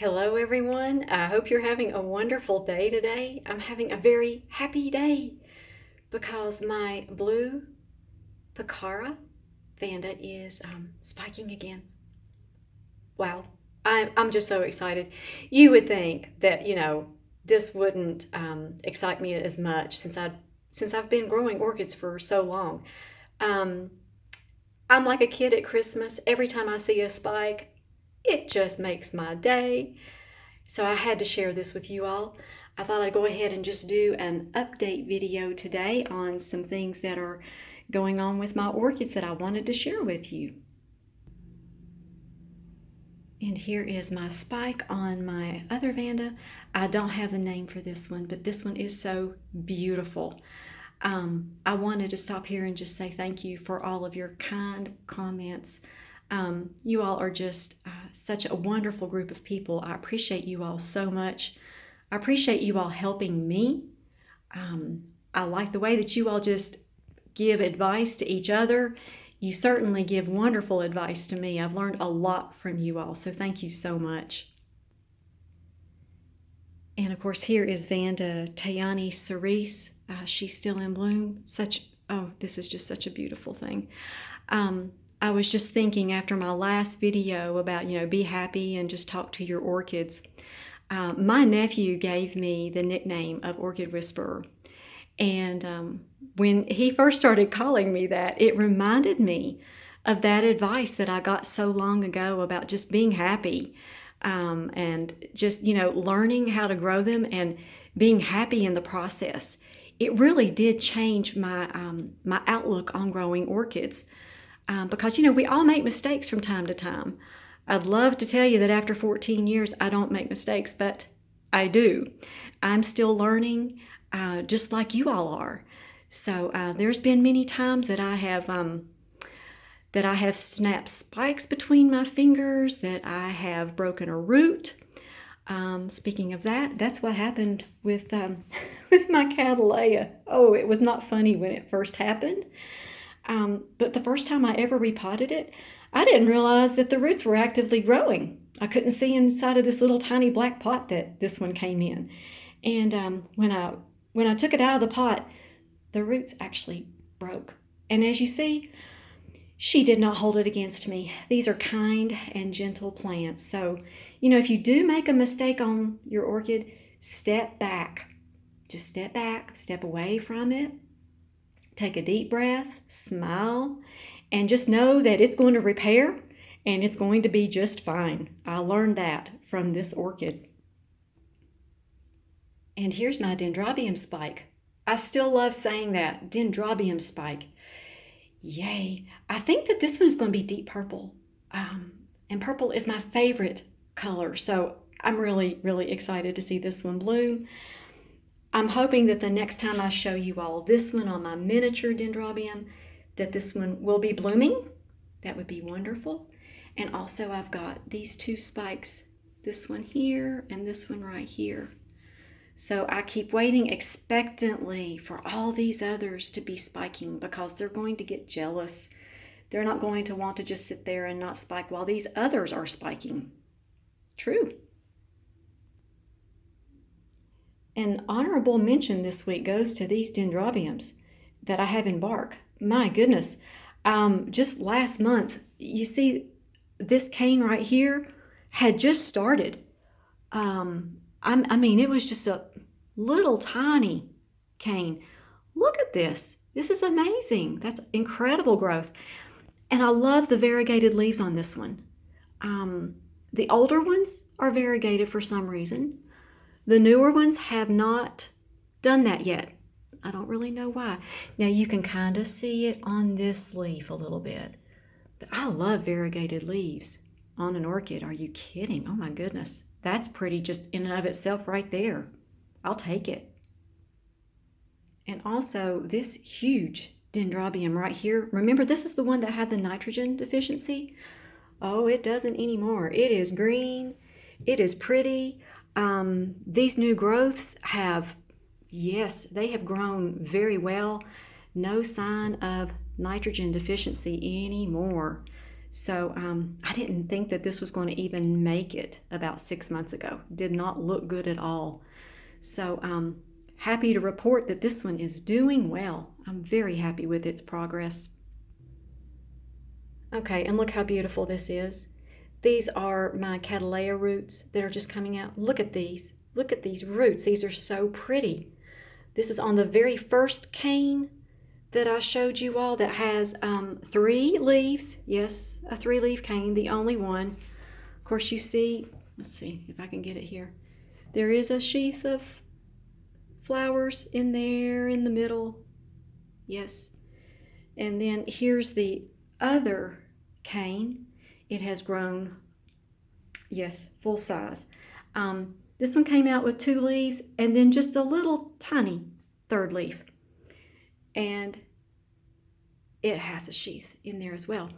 Hello, everyone. I hope you're having a wonderful day today. I'm having a very happy day because my Blue Pachara Vanda is spiking again. Wow. I'm just so excited. You would think that, this wouldn't excite me as much since I've been growing orchids for so long. Um, I'm like a kid at Christmas. Every time I see a spike, it just makes my day. So I had to share this with you all. I thought I'd go ahead and just do an update video today on some things that are going on with my orchids that I wanted to share with you. And here is my spike on my other Vanda. I don't have the name for this one, but this one is so beautiful. I wanted to stop here and just say thank you for all of your kind comments. You all are just such a wonderful group of people. I appreciate you all so much. I appreciate you all helping me. I like the way that you all just give advice to each other. You certainly give wonderful advice to me. I've learned a lot from you all, so thank you so much. And of course, here is Vanda Tayani Cerise. She's still in bloom. This is just such a beautiful thing. I was just thinking after my last video about, be happy and just talk to your orchids. My nephew gave me the nickname of Orchid Whisperer. And when he first started calling me that, it reminded me of that advice that I got so long ago about just being happy and just, learning how to grow them and being happy in the process. It really did change my outlook on growing orchids. Because, we all make mistakes from time to time. I'd love to tell you that after 14 years, I don't make mistakes, but I do. I'm still learning, just like you all are. So there's been many times that I have snapped spikes between my fingers, that I have broken a root. Speaking of that, that's what happened with my Cattleya. Oh, it was not funny when it first happened. But the first time I ever repotted it, I didn't realize that the roots were actively growing. I couldn't see inside of this little tiny black pot that this one came in. And when I took it out of the pot, the roots actually broke. And as you see, she did not hold it against me. These are kind and gentle plants. So, if you do make a mistake on your orchid, step back. Just step back, step away from it. Take a deep breath, smile, and just know that it's going to repair and it's going to be just fine. I learned that from this orchid. And here's my Dendrobium spike. I still love saying that, Dendrobium spike. Yay. I think that this one is going to be deep purple. And purple is my favorite color. So I'm really, really excited to see this one bloom. I'm hoping that the next time I show you all this one on my miniature Dendrobium, that this one will be blooming. That would be wonderful. And also I've got these two spikes, this one here and this one right here. So I keep waiting expectantly for all these others to be spiking because they're going to get jealous. They're not going to want to just sit there and not spike while these others are spiking. True. An honorable mention this week goes to these Dendrobiums that I have in bark. My goodness. Just last month, you see this cane right here had just started. It was just a little tiny cane. Look at this. This is amazing. That's incredible growth. And I love the variegated leaves on this one. The older ones are variegated for some reason. The newer ones have not done that yet. I don't really know why. Now you can kind of see it on this leaf a little bit. But I love variegated leaves on an orchid. Are you kidding? Oh my goodness. That's pretty just in and of itself right there. I'll take it. And also this huge Dendrobium right here. Remember, this is the one that had the nitrogen deficiency. Oh, it doesn't anymore. It is green. It is pretty. These new growths they have grown very well. No sign of nitrogen deficiency anymore. So I didn't think that this was going to even make it about 6 months ago. Did not look good at all. So happy to report that this one is doing well. I'm very happy with its progress. Okay, and look how beautiful this is. These are my Cattleya roots that are just coming out. Look at these. Look at these roots. These are so pretty. This is on the very first cane that I showed you all that has 3 leaves. Yes, a 3-leaf cane, the only one. Of course, you see, let's see if I can get it here. There is a sheath of flowers in there in the middle. Yes. And then here's the other cane. It has grown, yes, full size. This one came out with 2 leaves and then just a little tiny 3rd leaf. And it has a sheath in there as well.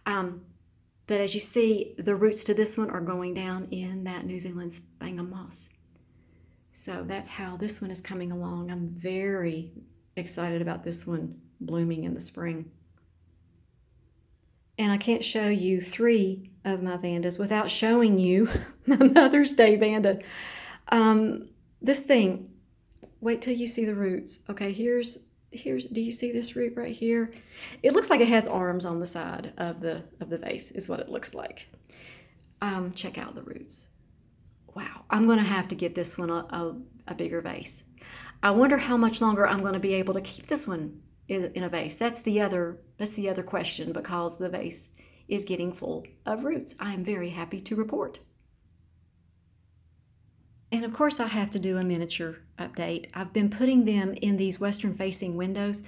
But as you see, the roots to this one are going down in that New Zealand Sphagnum moss. So that's how this one is coming along. I'm very excited about this one blooming in the spring. And I can't show you 3 of my Vandas without showing you my Mother's Day Vanda. This thing, wait till you see the roots. Okay, here's, do you see this root right here? It looks like it has arms on the side of the vase is what it looks like. Check out the roots. Wow, I'm going to have to get this one a bigger vase. I wonder how much longer I'm going to be able to keep this one in a vase. That's the other question, because the vase is getting full of roots. I am very happy to report. And of course I have to do a miniature update. I've been putting them in these western facing windows.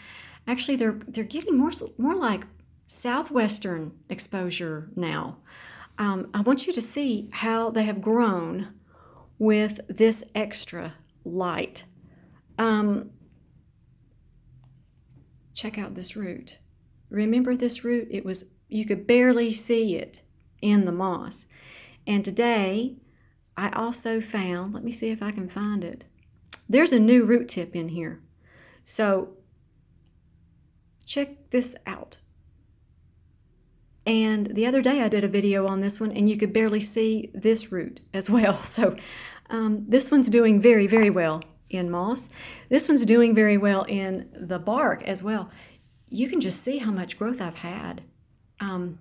Actually, they're getting more like southwestern exposure now. I want you to see how they have grown with this extra light. Check out this root. Remember this root? You could barely see it in the moss. And today I also found, let me see if I can find it. There's a new root tip in here. So check this out. And the other day I did a video on this one and you could barely see this root as well. So this one's doing very, very well in moss. This one's doing very well in the bark as well. You can just see how much growth I've had. I'm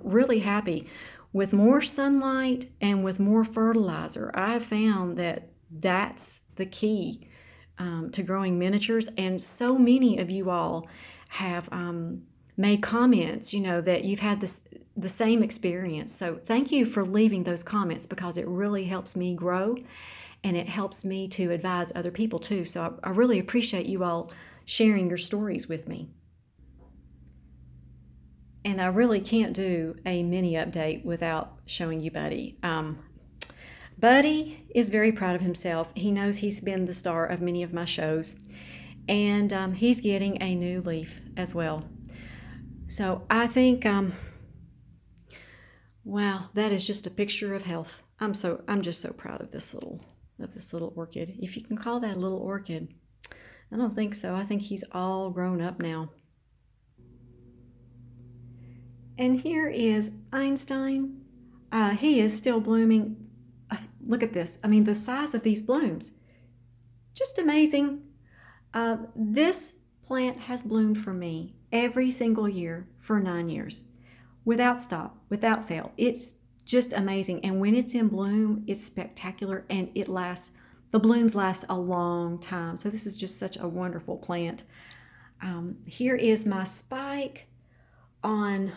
really happy. With more sunlight and with more fertilizer, I've found that that's the key to growing miniatures. And so many of you all have made comments, that you've had the same experience. So thank you for leaving those comments, because it really helps me grow and it helps me to advise other people too. So I really appreciate you all sharing your stories with me. And I really can't do a mini update without showing you Buddy. Buddy is very proud of himself. He knows he's been the star of many of my shows, and he's getting a new leaf as well. So I think, wow, that is just a picture of health. I'm just so proud of this little orchid, if you can call that a little orchid. I don't think so. I think he's all grown up now. And here is Einstein. He is still blooming. Look at this. I mean, the size of these blooms, just amazing. This plant has bloomed for me every single year for 9 years, without stop, without fail. It's just amazing. And when it's in bloom, it's spectacular, and the blooms last a long time. So this is just such a wonderful plant. Here is my spike on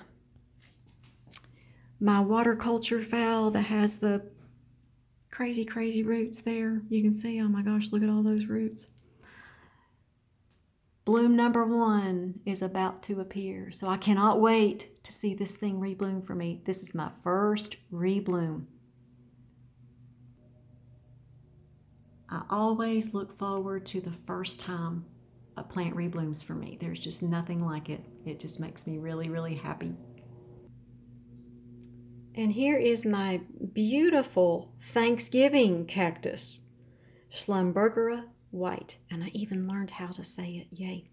my water culture phal that has the crazy, crazy roots there. You can see, oh my gosh, look at all those roots. Bloom number 1 is about to appear. So I cannot wait to see this thing rebloom for me. This is my first rebloom. I always look forward to the first time a plant reblooms for me. There's just nothing like it. It just makes me really, really happy. And here is my beautiful Thanksgiving cactus, Schlumbergera white. And I even learned how to say it, yay.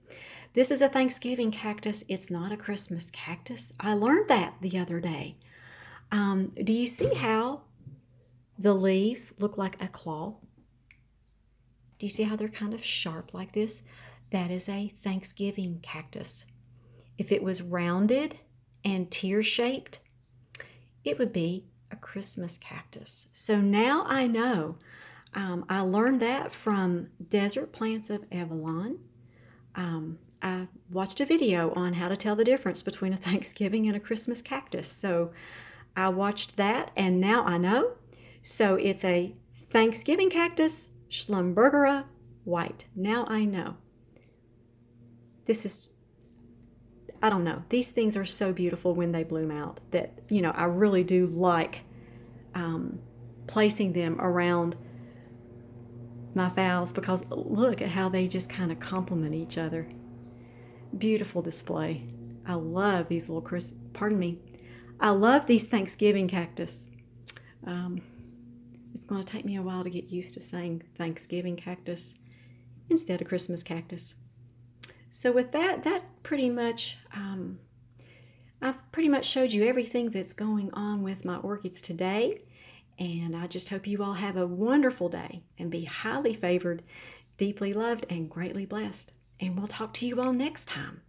This is a Thanksgiving cactus. It's not a Christmas cactus. I learned that the other day. Do you see how the leaves look like a claw? Do you see how they're kind of sharp like this? That is a Thanksgiving cactus. If it was rounded and tear-shaped, it would be a Christmas cactus. So now I know. I learned that from Desert Plants of Avalon. I watched a video on how to tell the difference between a Thanksgiving and a Christmas cactus. So I watched that and now I know. So it's a Thanksgiving cactus, Schlumbergera white. Now I know. This is, I don't know. These things are so beautiful when they bloom out that, I really do like placing them around my phals because look at how they just kind of complement each other. Beautiful display. I love these little I love these Thanksgiving cactus. It's going to take me a while to get used to saying Thanksgiving cactus instead of Christmas cactus. So with that pretty much, I've pretty much showed you everything that's going on with my orchids today. And I just hope you all have a wonderful day and be highly favored, deeply loved, and greatly blessed. And we'll talk to you all next time.